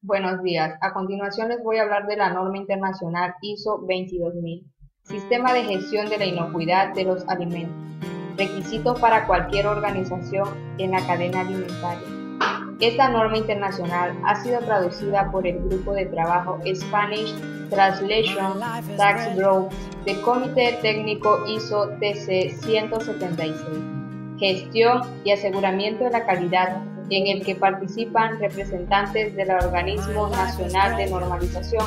Buenos días. A continuación les voy a hablar de la norma internacional ISO 22000, Sistema de Gestión de la Inocuidad de los Alimentos, requisito para cualquier organización en la cadena alimentaria. Esta norma internacional ha sido traducida por el grupo de trabajo Spanish Translation Task Group del Comité Técnico ISO TC 176, Gestión y Aseguramiento de la Calidad, en el que participan representantes del Organismo Nacional de Normalización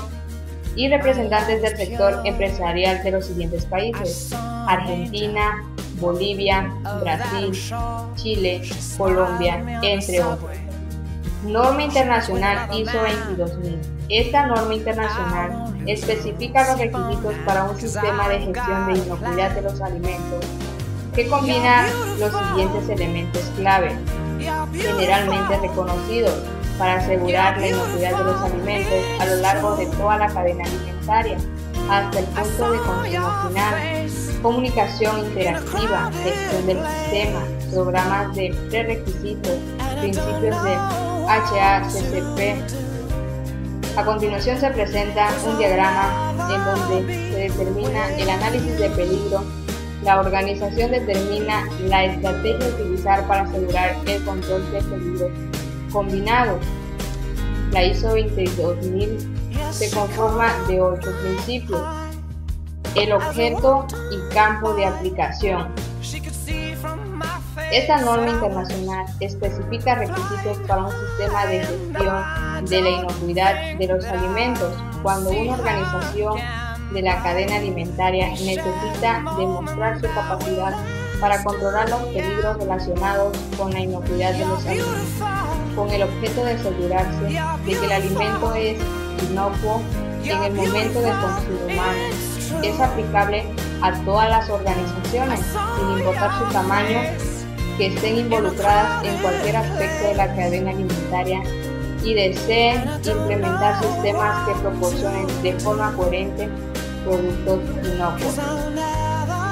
y representantes del sector empresarial de los siguientes países: Argentina, Bolivia, Brasil, Chile, Colombia, entre otros. Norma Internacional ISO 22000. Esta norma internacional especifica los requisitos para un sistema de gestión de inocuidad de los alimentos que combina los siguientes elementos clave, generalmente reconocidos, para asegurar la inocuidad de los alimentos a lo largo de toda la cadena alimentaria, hasta el punto de consumo final: comunicación interactiva, gestión del sistema, programas de prerequisitos, principios de HACCP. A continuación se presenta un diagrama en donde se determina el análisis de peligro. La organización determina la estrategia a utilizar para asegurar el control de peligros combinados. La ISO 22000 se conforma de 8 principios. El objeto y campo de aplicación. Esta norma internacional especifica requisitos para un sistema de gestión de la inocuidad de los alimentos cuando una organización de la cadena alimentaria necesita demostrar su capacidad para controlar los peligros relacionados con la inocuidad de los alimentos, con el objeto de asegurarse de que el alimento es inocuo en el momento del consumo humano. Es aplicable a todas las organizaciones, sin importar su tamaño, que estén involucradas en cualquier aspecto de la cadena alimentaria y deseen implementar sistemas que proporcionen de forma coherente productos inocuos.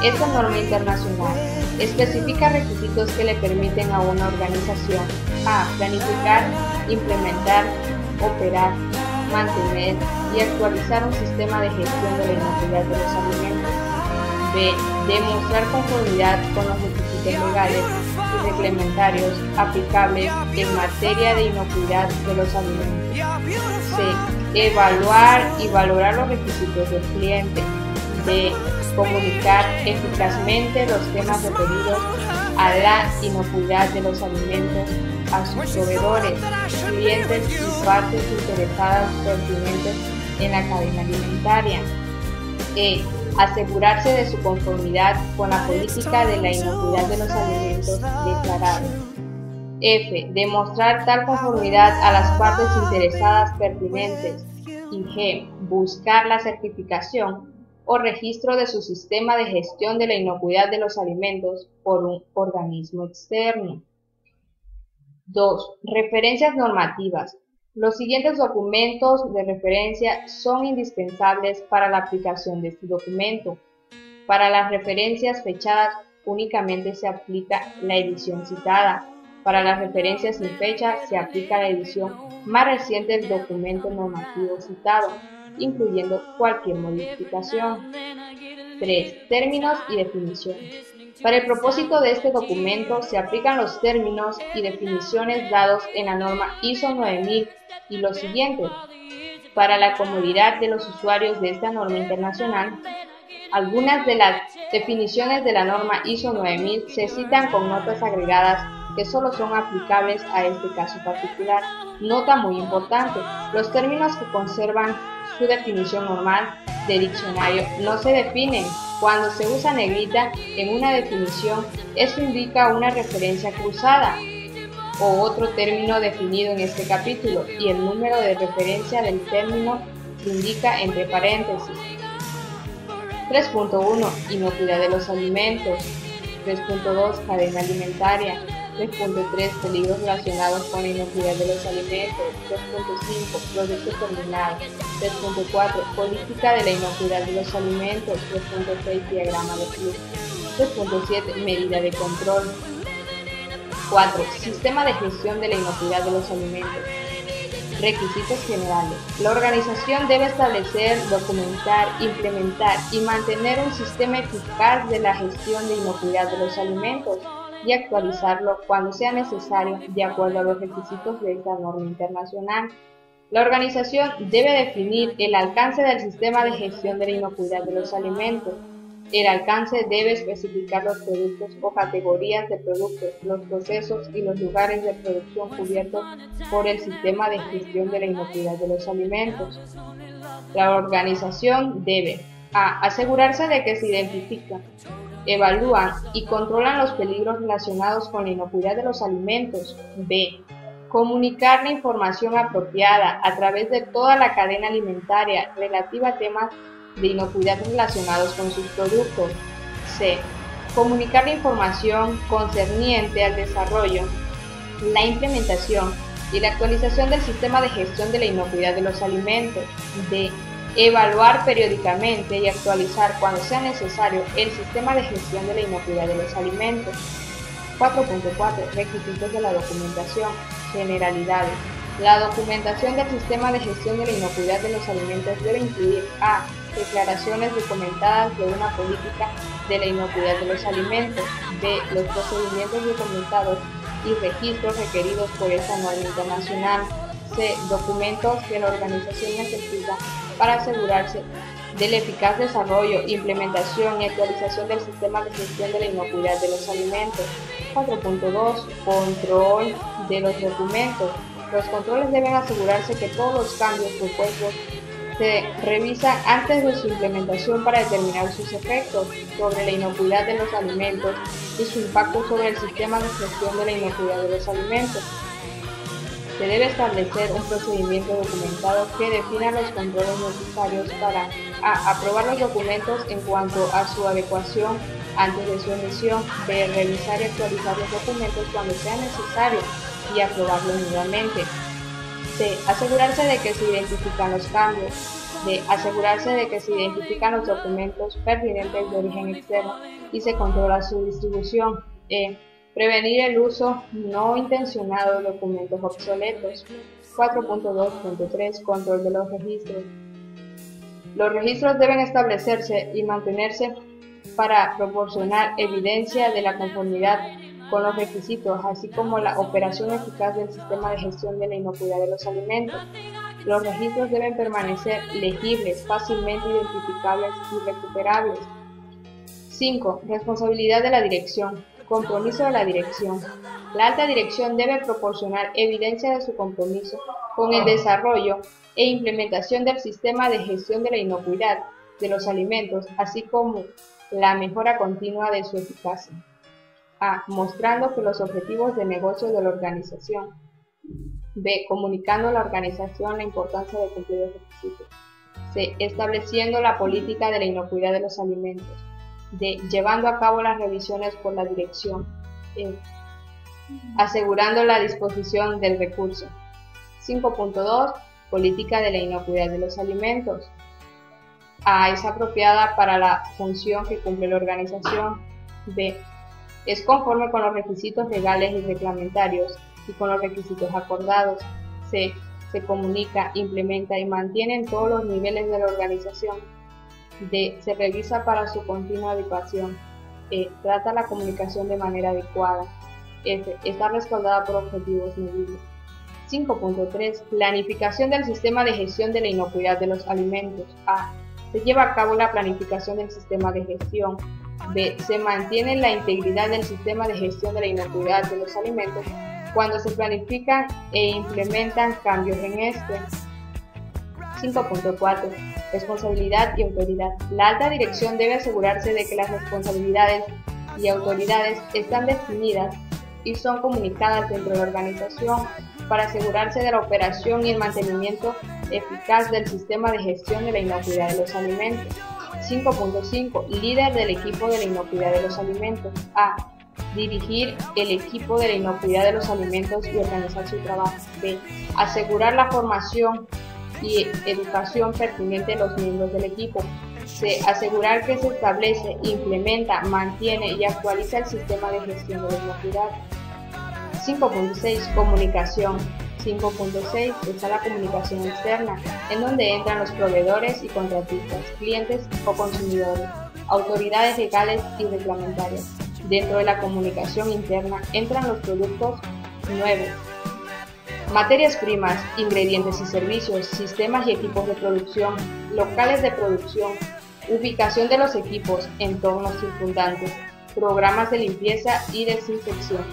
Esta norma internacional especifica requisitos que le permiten a una organización: a. Planificar, implementar, operar, mantener y actualizar un sistema de gestión de la inocuidad de los alimentos. B. Demostrar conformidad con los requisitos legales y reglamentarios aplicables en materia de inocuidad de los alimentos. C. Evaluar y valorar los requisitos del cliente. D. Comunicar eficazmente los temas referidos a la inocuidad de los alimentos a sus proveedores, clientes y partes interesadas pertinentes en la cadena alimentaria. E. Asegurarse de su conformidad con la política de la inocuidad de los alimentos declarada. F. Demostrar tal conformidad a las partes interesadas pertinentes. Y G. Buscar la certificación o registro de su sistema de gestión de la inocuidad de los alimentos por un organismo externo. 2. Referencias normativas. Los siguientes documentos de referencia son indispensables para la aplicación de este documento. Para las referencias fechadas únicamente se aplica la edición citada. Para las referencias sin fecha se aplica la edición más reciente del documento normativo citado, incluyendo cualquier modificación. 3. Términos y definiciones. Para el propósito de este documento se aplican los términos y definiciones dados en la norma ISO 9000 y los siguientes. Para la comodidad de los usuarios de esta norma internacional, algunas de las definiciones de la norma ISO 9000 se citan con notas agregadas que solo son aplicables a este caso particular. Nota muy importante: los términos que conservan su definición normal de diccionario no se definen. Cuando se usa negrita en una definición, eso indica una referencia cruzada o otro término definido en este capítulo, y el número de referencia del término se indica entre paréntesis. 3.1. Inocuidad de los alimentos. 3.2. Cadena alimentaria. 3.3. Peligros relacionados con la inocuidad de los alimentos. 3.5. Producto terminado. 3.4. Política de la inocuidad de los alimentos. 3.6. Diagrama de flujo. 3.7. Medida de control. 4. Sistema de gestión de la inocuidad de los alimentos. Requisitos generales. La organización debe establecer, documentar, implementar y mantener un sistema eficaz de la gestión de inocuidad de los alimentos y actualizarlo cuando sea necesario de acuerdo a los requisitos de esta norma internacional. La organización debe definir el alcance del sistema de gestión de la inocuidad de los alimentos. El alcance debe especificar los productos o categorías de productos, los procesos y los lugares de producción cubiertos por el sistema de gestión de la inocuidad de los alimentos. La organización debe a. Asegurarse de que se identifican, evalúan y controlan los peligros relacionados con la inocuidad de los alimentos. B. Comunicar la información apropiada a través de toda la cadena alimentaria relativa a temas de inocuidad relacionados con sus productos. C. Comunicar la información concerniente al desarrollo, la implementación y la actualización del sistema de gestión de la inocuidad de los alimentos. D. Evaluar periódicamente y actualizar cuando sea necesario el sistema de gestión de la inocuidad de los alimentos. 4.4. Requisitos de la documentación. Generalidades. La documentación del sistema de gestión de la inocuidad de los alimentos debe incluir a. Declaraciones documentadas de una política de la inocuidad de los alimentos. B. Los procedimientos documentados y registros requeridos por esta norma internacional. C. Documentos que la organización necesita para asegurarse del eficaz desarrollo, implementación y actualización del sistema de gestión de la inocuidad de los alimentos. 4.2. Control de los documentos. Los controles deben asegurarse que todos los cambios propuestos se revisan antes de su implementación para determinar sus efectos sobre la inocuidad de los alimentos y su impacto sobre el sistema de gestión de la inocuidad de los alimentos. Se debe establecer un procedimiento documentado que defina los controles necesarios para a. Aprobar los documentos en cuanto a su adecuación antes de su emisión. B. Revisar y actualizar los documentos cuando sea necesario y aprobarlos nuevamente. C. Asegurarse de que se identifican los cambios. D. Asegurarse de que se identifican los documentos pertinentes de origen externo y se controla su distribución. E. Prevenir el uso no intencionado de documentos obsoletos. 4.2.3. Control de los registros. Los registros deben establecerse y mantenerse para proporcionar evidencia de la conformidad con los requisitos, así como la operación eficaz del sistema de gestión de la inocuidad de los alimentos. Los registros deben permanecer legibles, fácilmente identificables y recuperables. 5. Responsabilidad de la dirección. Compromiso de la dirección. La alta dirección debe proporcionar evidencia de su compromiso con el desarrollo e implementación del sistema de gestión de la inocuidad de los alimentos, así como la mejora continua de su eficacia. A. Mostrando que los objetivos de negocio de la organización. B. Comunicando a la organización la importancia de cumplir los requisitos. C. Estableciendo la política de la inocuidad de los alimentos. D. Llevando a cabo las revisiones por la dirección. E. Asegurando la disposición del recurso. 5.2. Política de la inocuidad de los alimentos. A. Es apropiada para la función que cumple la organización. B. Es conforme con los requisitos legales y reglamentarios y con los requisitos acordados. C. Se comunica, implementa y mantiene en todos los niveles de la organización. D. Se revisa para su continua adecuación. E. Trata la comunicación de manera adecuada. F. Está respaldada por objetivos medibles. 5.3. Planificación del sistema de gestión de la inocuidad de los alimentos. A. Se lleva a cabo la planificación del sistema de gestión. B. Se mantiene la integridad del sistema de gestión de la inocuidad de los alimentos cuando se planifican e implementan cambios en este. 5.4. Responsabilidad y autoridad. La alta dirección debe asegurarse de que las responsabilidades y autoridades están definidas y son comunicadas dentro de la organización para asegurarse de la operación y el mantenimiento eficaz del sistema de gestión de la inocuidad de los alimentos. 5.5. Líder del equipo de la inocuidad de los alimentos. A. Dirigir el equipo de la inocuidad de los alimentos y organizar su trabajo. B. Asegurar la formación y educación pertinente de los miembros del equipo. C. Asegurar que se establece, implementa, mantiene y actualiza el sistema de gestión de la inocuidad. 5.6. Comunicación. 5.6 está la comunicación externa, en donde entran los proveedores y contratistas, clientes o consumidores, autoridades legales y reglamentarias. Dentro de la comunicación interna entran los productos nuevos, materias primas, ingredientes y servicios, sistemas y equipos de producción, locales de producción, ubicación de los equipos, entornos circundantes, programas de limpieza y desinfección.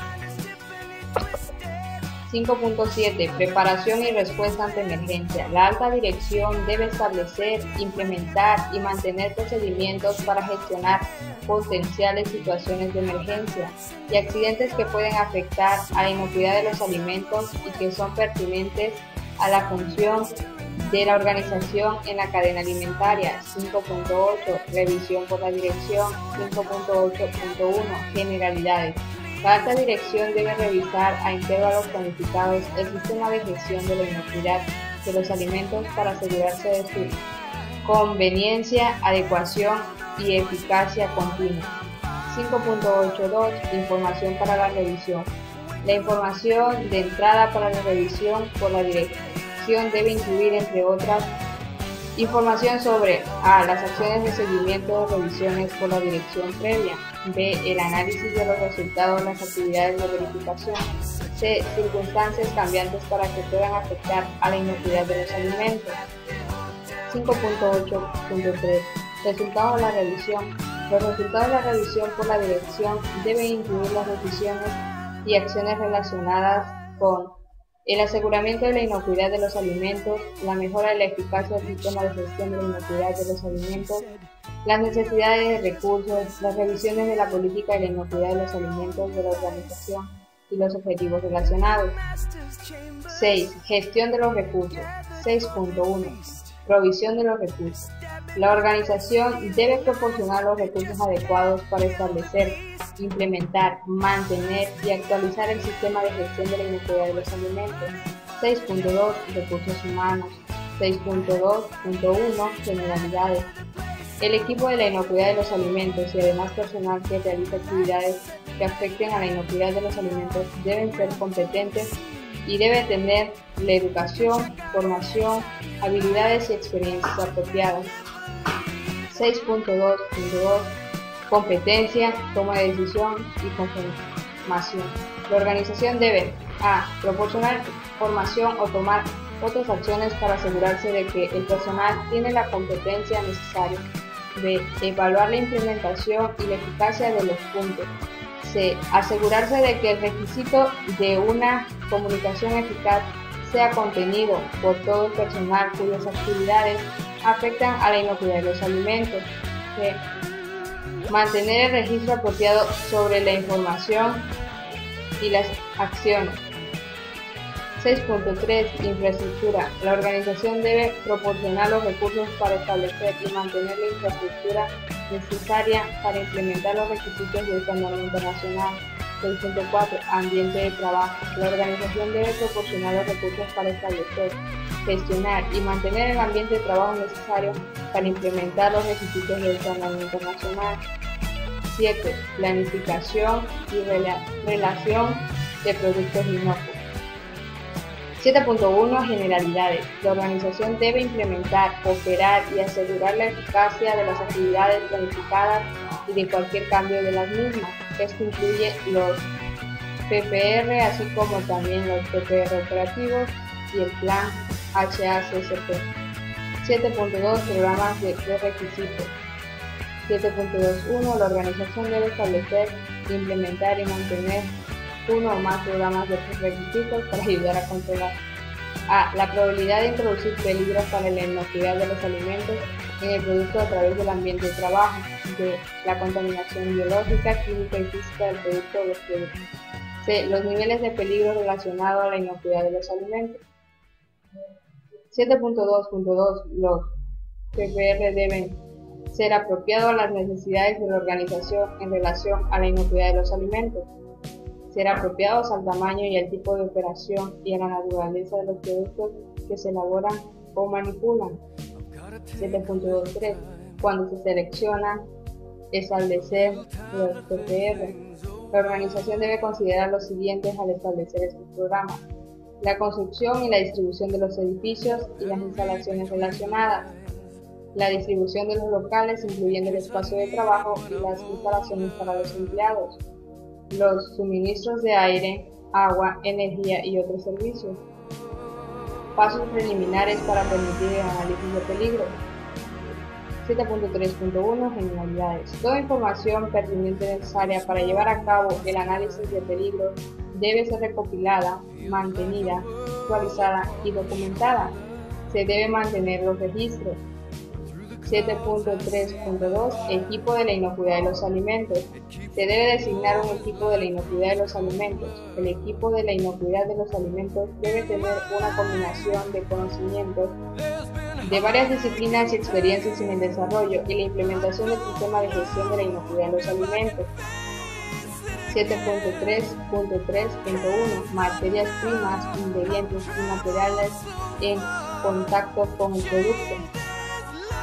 5.7 Preparación y respuesta ante emergencia. La alta dirección debe establecer, implementar y mantener procedimientos para gestionar potenciales situaciones de emergencia y accidentes que pueden afectar a la inocuidad de los alimentos y que son pertinentes a la función de la organización en la cadena alimentaria. 5.8 Revisión por la dirección. 5.8.1 Generalidades. La alta dirección debe revisar a intervalos planificados el sistema de gestión de la inocuidad de los alimentos para asegurarse de su conveniencia, adecuación y eficacia continua. 5.82 Información para la revisión. La información de entrada para la revisión por la dirección debe incluir, entre otras, información sobre a. Las acciones de seguimiento de revisiones por la dirección previa. B. El análisis de los resultados de las actividades de verificación. C. Circunstancias cambiantes para que puedan afectar a la inocuidad de los alimentos. 5.8.3 Resultados de la revisión. Los resultados de la revisión por la dirección deben incluir las decisiones y acciones relacionadas con el aseguramiento de la inocuidad de los alimentos, la mejora de la eficacia del sistema de gestión de la inocuidad de los alimentos, las necesidades de recursos, las revisiones de la política de la inocuidad de los alimentos de la organización y los objetivos relacionados. 6. Gestión de los recursos. 6.1 Provisión de los recursos. La organización debe proporcionar los recursos adecuados para establecer, implementar, mantener y actualizar el sistema de gestión de la inocuidad de los alimentos. 6.2 Recursos humanos. 6.2.1 Generalidades. El equipo de la inocuidad de los alimentos y además personal que realiza actividades que afecten a la inocuidad de los alimentos deben ser competentes y debe tener la educación, formación, habilidades y experiencias apropiadas. 6.2.2 Competencia, toma de decisión y confirmación. La organización debe a. Proporcionar formación o tomar otras acciones para asegurarse de que el personal tiene la competencia necesaria. B. Evaluar la implementación y la eficacia de los puntos. C. Asegurarse de que el requisito de una comunicación eficaz sea contenido por todo el personal cuyas actividades afectan a la inocuidad de los alimentos. C. Mantener el registro apropiado sobre la información y las acciones. 6.3 Infraestructura. La organización debe proporcionar los recursos para establecer y mantener la infraestructura necesaria para implementar los requisitos de esta norma internacional. 6.4 Ambiente de trabajo. La organización debe proporcionar los recursos para establecer, gestionar y mantener el ambiente de trabajo necesario para implementar los requisitos de esta norma internacional. 7. Planificación y relación de productos inocuos. 7.1 Generalidades. La organización debe implementar, operar y asegurar la eficacia de las actividades planificadas y de cualquier cambio de las mismas. Esto incluye los PPR, así como también los PPR operativos y el plan HACCP. 7.2 Programas de requisitos. 7.2.1 La organización debe establecer, implementar y mantener uno o más programas de requisitos para ayudar a controlar a. La probabilidad de introducir peligros para la inocuidad de los alimentos en el producto a través del ambiente de trabajo. B. La contaminación biológica, química y física del producto o los productos. C. Los niveles de peligro relacionados a la inocuidad de los alimentos. 7.2.2 Los PPR deben ser apropiados a las necesidades de la organización en relación a la inocuidad de los alimentos. Ser apropiados al tamaño y al tipo de operación y a la naturaleza de los productos que se elaboran o manipulan. 7.23 Cuando se seleccionan, establecer los PPR. La organización debe considerar los siguientes al establecer estos programas. la construcción y la distribución de los edificios y las instalaciones relacionadas, la distribución de los locales incluyendo el espacio de trabajo y las instalaciones para los empleados, los suministros de aire, agua, energía y otros servicios. Pasos preliminares para permitir el análisis de peligro. 7.3.1 Generalidades. Toda información pertinente necesaria para llevar a cabo el análisis de peligro debe ser recopilada, mantenida, actualizada y documentada. Se debe mantener los registros. 7.3.2 Equipo de la inocuidad de los alimentos. Se debe designar un equipo de la inocuidad de los alimentos. El equipo de la inocuidad de los alimentos debe tener una combinación de conocimientos de varias disciplinas y experiencias en el desarrollo y la implementación del sistema de gestión de la inocuidad de los alimentos. 7.3.3.1 Materias primas, ingredientes y materiales en contacto con el producto.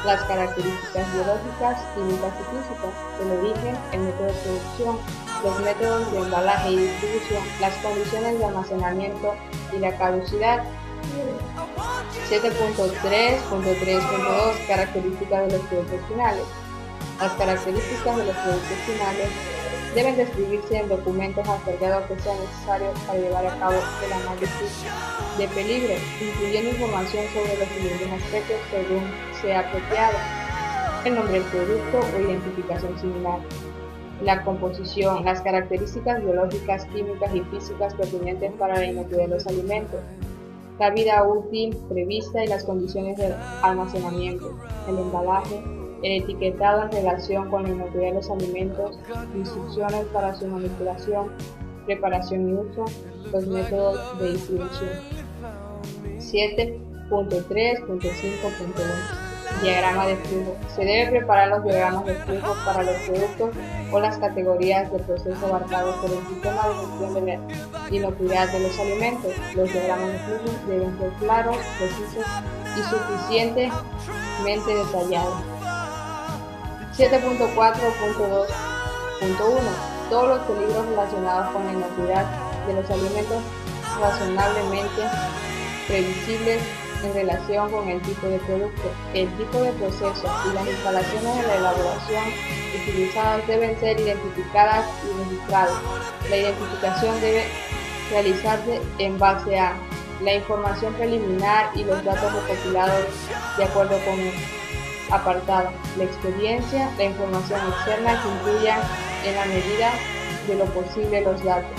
Las características biológicas, químicas y físicas, el origen, el método de producción, los métodos de embalaje y distribución, las condiciones de almacenamiento y la caducidad. 7.3.3.2 Características de los productos finales. Las características de los productos finales deben describirse en documentos hasta el grado que sea necesario para llevar a cabo el análisis de peligro, incluyendo información sobre los siguientes aspectos según sea apropiado: el nombre del producto o identificación similar, la composición, las características biológicas, químicas y físicas pertinentes para la inocuidad de los alimentos, la vida útil prevista y las condiciones de almacenamiento, el embalaje, el etiquetado en relación con la inocuidad de los alimentos, instrucciones para su manipulación, preparación y uso, los métodos de distribución. 7.3.5.1 Diagrama de flujo. Se debe preparar los diagramas de flujo para los productos o las categorías de proceso abarcados por el sistema de gestión de la inocuidad de los alimentos. Los diagramas de flujo deben ser claros, precisos y suficientemente detallados. 7.4.2.1 Todos los peligros relacionados con la inocuidad de los alimentos razonablemente previsibles en relación con el tipo de producto, el tipo de proceso y las instalaciones de la elaboración utilizadas deben ser identificadas y registradas. La identificación debe realizarse en base a la información preliminar y los datos recopilados de acuerdo con el apartado, la experiencia, la información externa que incluya en la medida de lo posible los datos.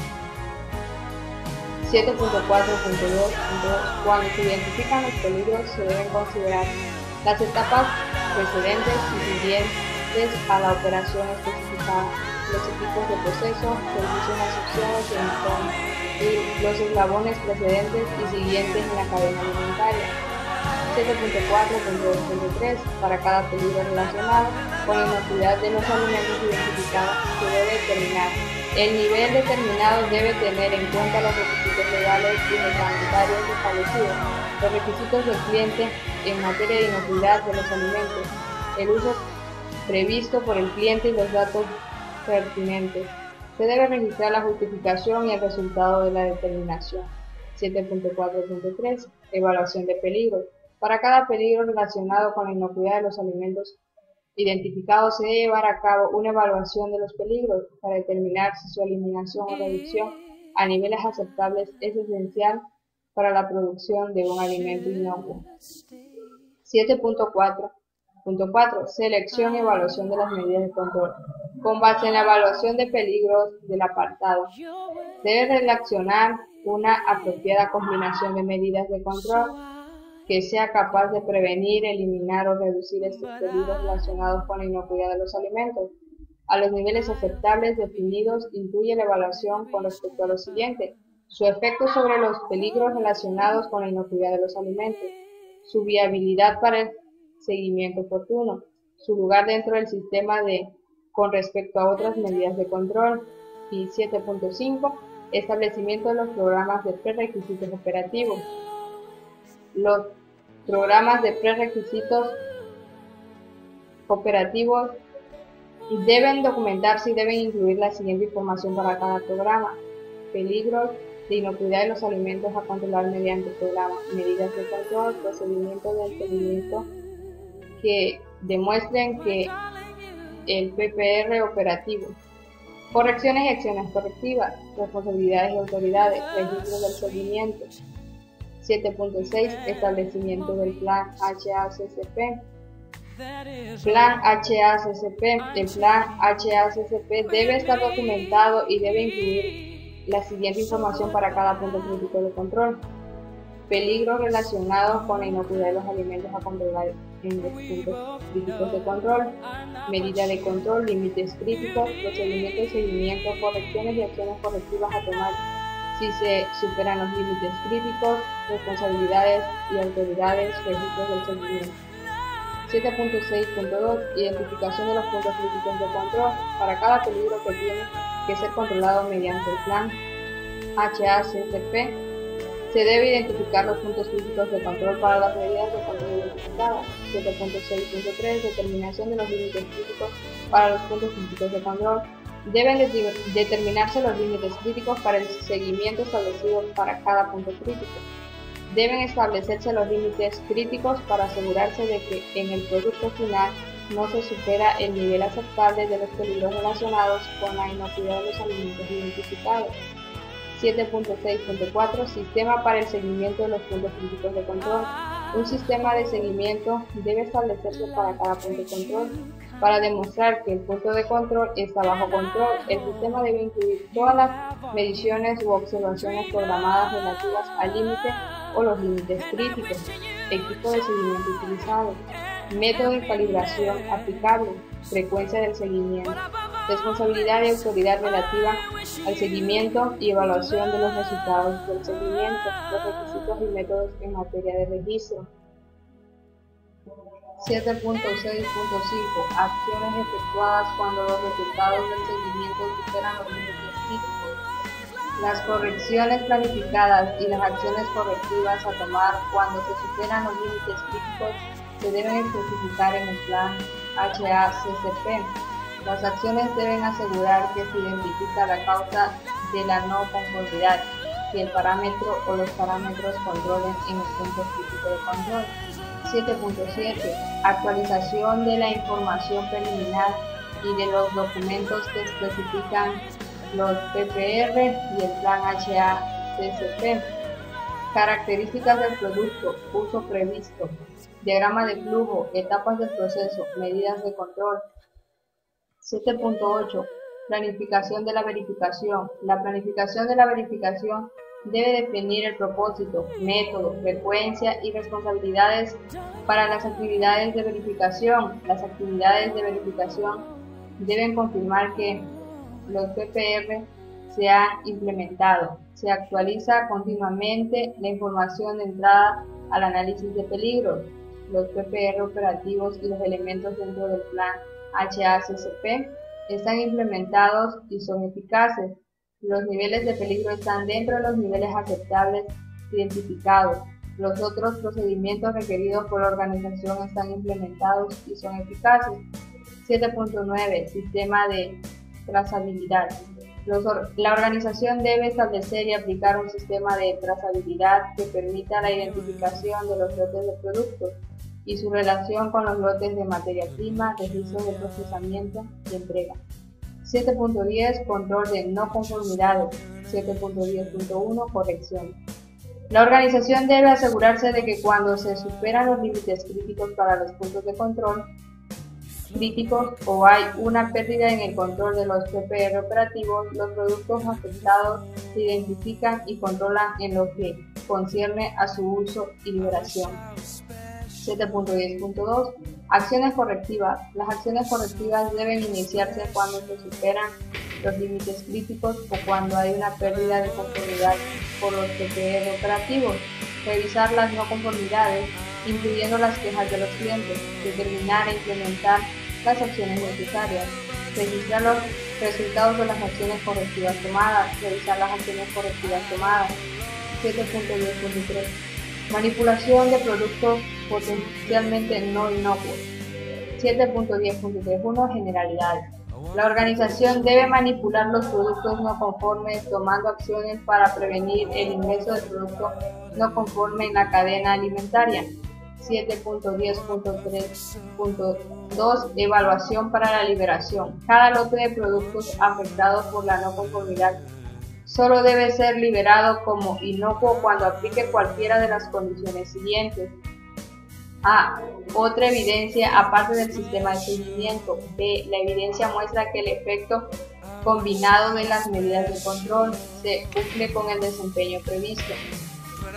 7.4.2 Cuando se identifican los peligros se deben considerar las etapas precedentes y siguientes a la operación especificada, los equipos de proceso, servicios asociados y los eslabones precedentes y siguientes en la cadena alimentaria. 7.4.2.3 Para cada peligro relacionado con la inocuidad de los alimentos identificados se debe determinar. El nivel determinado debe tener en cuenta los requisitos legales y reglamentarios establecidos, los requisitos del cliente en materia de inocuidad de los alimentos, el uso previsto por el cliente y los datos pertinentes. Se debe registrar la justificación y el resultado de la determinación. 7.4.3 Evaluación de peligros. Para cada peligro relacionado con la inocuidad de los alimentos identificados se debe llevar a cabo una evaluación de los peligros para determinar si su eliminación o reducción a niveles aceptables es esencial para la producción de un alimento inocuo. 7.4.4 Selección y evaluación de las medidas de control. Con base en la evaluación de peligros del apartado, debe relacionar una apropiada combinación de medidas de control que sea capaz de prevenir, eliminar o reducir estos peligros relacionados con la inocuidad de los alimentos. A los niveles aceptables definidos incluye la evaluación con respecto a lo siguiente: su efecto sobre los peligros relacionados con la inocuidad de los alimentos, su viabilidad para el seguimiento oportuno, su lugar dentro del sistema con respecto a otras medidas de control. Y 7.5 Establecimiento de los programas de prerequisitos operativos. Los programas de prerequisitos operativos deben documentarse y deben incluir la siguiente información para cada programa: peligros, de inocuidad de los alimentos a controlar mediante programas, medidas de control, procedimientos de seguimiento que demuestren que el PPR operativo. Correcciones y acciones correctivas, responsabilidades y autoridades, registros del seguimiento. 7.6 Establecimiento del Plan HACCP. Plan HACCP. El Plan HACCP debe estar documentado y debe incluir la siguiente información para cada punto crítico de control. Peligros relacionados con la inocuidad de los alimentos a controlar en los puntos críticos de control, medida de control, límites críticos, procedimientos de seguimiento, correcciones y acciones correctivas a tomar si se superan los límites críticos, responsabilidades y autoridades, registros del seguimiento. 7.6.2 Identificación de los puntos críticos de control. Para cada peligro que tiene que ser controlado mediante el plan HACCP, se debe identificar los puntos críticos de control para las medidas de control identificadas. 7.6.3 Determinación de los límites críticos para los puntos críticos de control. Deben determinarse los límites críticos para el seguimiento establecido para cada punto crítico. Deben establecerse los límites críticos para asegurarse de que en el producto final no se supera el nivel aceptable de los peligros relacionados con la inocuidad de los alimentos identificados. 7.6.4 Sistema para el seguimiento de los puntos críticos de control. Un sistema de seguimiento debe establecerse para cada punto de control. Para demostrar que el punto de control está bajo control, el sistema debe incluir todas las mediciones u observaciones programadas relativas al límite o los límites críticos, equipo de seguimiento utilizado, método de calibración aplicable, frecuencia del seguimiento, responsabilidad y autoridad relativa al seguimiento y evaluación de los resultados del seguimiento, los requisitos y métodos en materia de registro. 7.6.5 Acciones efectuadas cuando los resultados del seguimiento superan los límites críticos. Las correcciones planificadas y las acciones correctivas a tomar cuando se superan los límites críticos se deben especificar en el plan HACCP. Las acciones deben asegurar que se identifica la causa de la no conformidad, que el parámetro o los parámetros controlen en el punto crítico de control. 7.7 Actualización de la información preliminar y de los documentos que especifican los PPR y el plan HACCP. Características del producto, uso previsto, diagrama de flujo, etapas del proceso, medidas de control. 7.8 Planificación de la verificación. La planificación de la verificación debe definir el propósito, método, frecuencia y responsabilidades para las actividades de verificación. Las actividades de verificación deben confirmar que los PPR se han implementado. Se actualiza continuamente la información de entrada al análisis de peligros. Los PPR operativos y los elementos dentro del plan HACCP están implementados y son eficaces. Los niveles de peligro están dentro de los niveles aceptables identificados. Los otros procedimientos requeridos por la organización están implementados y son eficaces. 7.9 Sistema de trazabilidad. La organización debe establecer y aplicar un sistema de trazabilidad que permita la identificación de los lotes de productos y su relación con los lotes de materia prima, registros de procesamiento y entrega. 7.10 Control de no conformidades. 7.10.1 Corrección. La organización debe asegurarse de que cuando se superan los límites críticos para los puntos de control críticos o hay una pérdida en el control de los PPR operativos, los productos afectados se identifican y controlan en lo que concierne a su uso y liberación. 7.10.2 Acciones correctivas. Las acciones correctivas deben iniciarse cuando se superan los límites críticos o cuando hay una pérdida de conformidad por los PPR operativos. Revisar las no conformidades, incluyendo las quejas de los clientes, determinar e implementar las acciones necesarias, registrar los resultados de las acciones correctivas tomadas, revisar las acciones correctivas tomadas. 7.10.3 Manipulación de productos potencialmente no inocuos. 7.10.3.1 Generalidades. La organización debe manipular los productos no conformes tomando acciones para prevenir el ingreso del producto no conforme en la cadena alimentaria. 7.10.3.2 Evaluación para la liberación. Cada lote de productos afectados por la no conformidad solo debe ser liberado como inocuo cuando aplique cualquiera de las condiciones siguientes. A. Otra evidencia aparte del sistema de seguimiento. B. La evidencia muestra que el efecto combinado de las medidas de control se cumple con el desempeño previsto.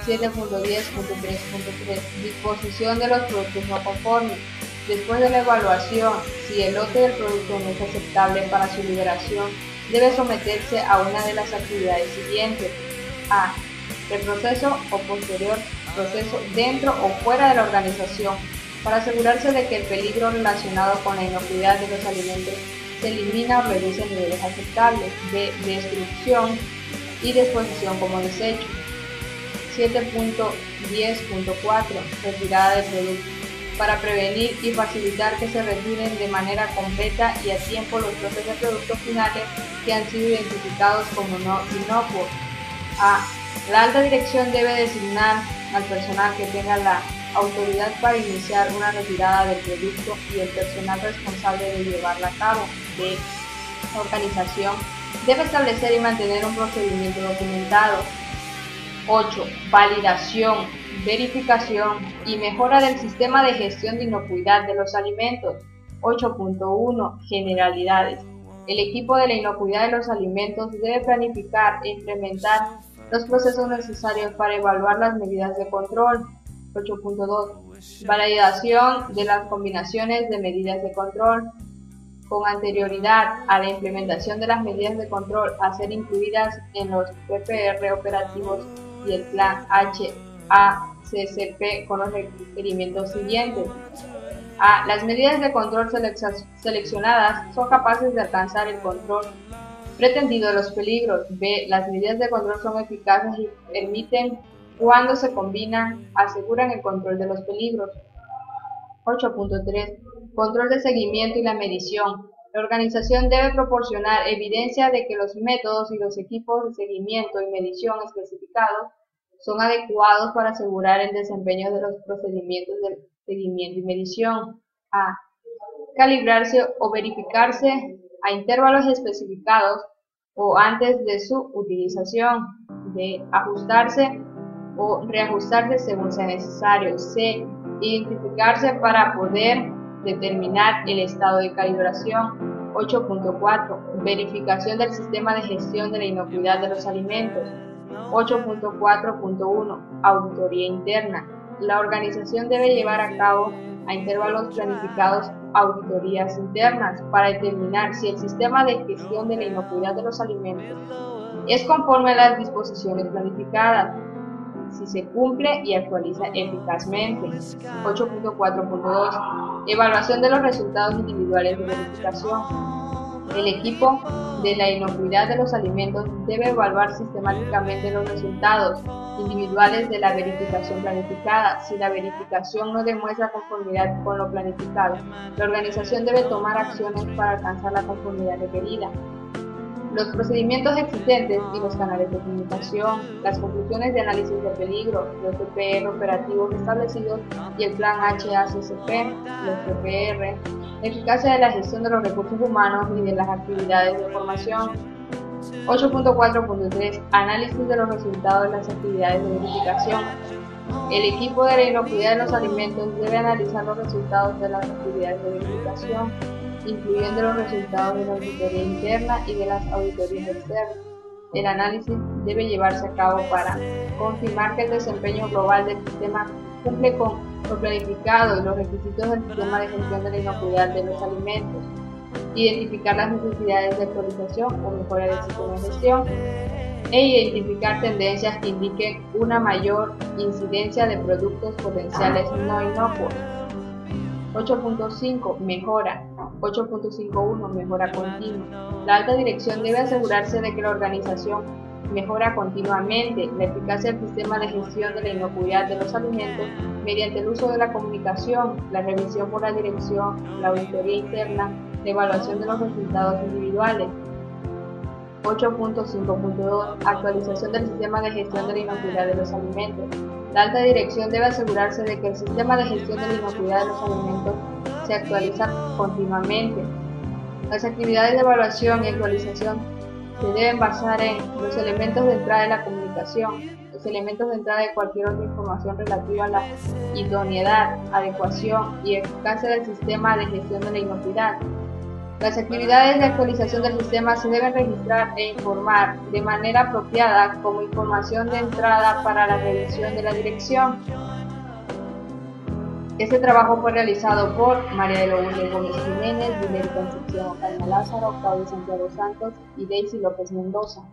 7.10.3.3 Disposición de los productos no conformes. Después de la evaluación, si el lote del producto no es aceptable para su liberación, debe someterse a una de las actividades siguientes. A. Reproceso o posterior proceso dentro o fuera de la organización para asegurarse de que el peligro relacionado con la inocuidad de los alimentos se elimina o reduce a niveles aceptables. B. Destrucción y disposición como desecho. 7.10.4 Retirada del producto. Para prevenir y facilitar que se retiren de manera completa y a tiempo los lotes de productos finales que han sido identificados como no inocuos. A. La alta dirección debe designar al personal que tenga la autoridad para iniciar una retirada del producto y el personal responsable de llevarla a cabo. B. La organización debe establecer y mantener un procedimiento documentado. 8. Validación, verificación y mejora del sistema de gestión de inocuidad de los alimentos. 8.1 Generalidades. El equipo de la inocuidad de los alimentos debe planificar e implementar los procesos necesarios para evaluar las medidas de control. 8.2 Validación de las combinaciones de medidas de control. Con anterioridad a la implementación de las medidas de control a ser incluidas en los PPR operativos y el plan HACCP con los requerimientos siguientes. A. Las medidas de control seleccionadas son capaces de alcanzar el control pretendido de los peligros. B. Las medidas de control son eficaces y permiten, cuando se combinan, aseguran el control de los peligros. 8.3 Control de seguimiento y la medición. La organización debe proporcionar evidencia de que los métodos y los equipos de seguimiento y medición especificados son adecuados para asegurar el desempeño de los procedimientos de seguimiento y medición. A. Calibrarse o verificarse a intervalos especificados o antes de su utilización. B. Ajustarse o reajustarse según sea necesario. C. Identificarse para poder determinar el estado de calibración. 8.4 Verificación del sistema de gestión de la inocuidad de los alimentos. 8.4.1 Auditoría interna. La organización debe llevar a cabo a intervalos planificados auditorías internas para determinar si el sistema de gestión de la inocuidad de los alimentos es conforme a las disposiciones planificadas, si se cumple y actualiza eficazmente. 8.4.2 Evaluación de los resultados individuales de verificación. El equipo de la inocuidad de los alimentos debe evaluar sistemáticamente los resultados individuales de la verificación planificada. Si la verificación no demuestra conformidad con lo planificado, la organización debe tomar acciones para alcanzar la conformidad requerida. Los procedimientos existentes y los canales de comunicación, las conclusiones de análisis de peligro, los PPR operativos establecidos y el plan HACCP, los PPR, la eficacia de la gestión de los recursos humanos y de las actividades de formación. 8.4.3 Análisis de los resultados de las actividades de verificación. El equipo de la inocuidad de los alimentos debe analizar los resultados de las actividades de verificación, incluyendo los resultados de la auditoría interna y de las auditorías externas. El análisis debe llevarse a cabo para confirmar que el desempeño global del sistema cumple con lo planificado y los requisitos del sistema de gestión de la inocuidad de los alimentos, identificar las necesidades de actualización o mejora del sistema de gestión, e identificar tendencias que indiquen una mayor incidencia de productos potenciales no inocuos. 8.5 Mejora. 8.51 Mejora continua. La alta dirección debe asegurarse de que la organización mejora continuamente la eficacia del sistema de gestión de la inocuidad de los alimentos mediante el uso de la comunicación, la revisión por la dirección, la auditoría interna, evaluación de los resultados individuales. 8.5.2 Actualización del sistema de gestión de la inocuidad de los alimentos. La alta dirección debe asegurarse de que el sistema de gestión de la inocuidad de los alimentos se actualiza continuamente. Las actividades de evaluación y actualización se deben basar en los elementos de entrada de la comunicación, los elementos de entrada de cualquier otra información relativa a la idoneidad, adecuación y eficacia del sistema de gestión de la inocuidad. Las actividades de actualización del sistema se deben registrar e informar de manera apropiada como información de entrada para la revisión de la dirección. Este trabajo fue realizado por María de Lourdes Gómez Jiménez, Dilérica Concepción Ocaña Lázaro, Claudio Santiago Santos y Daisy López Mendoza.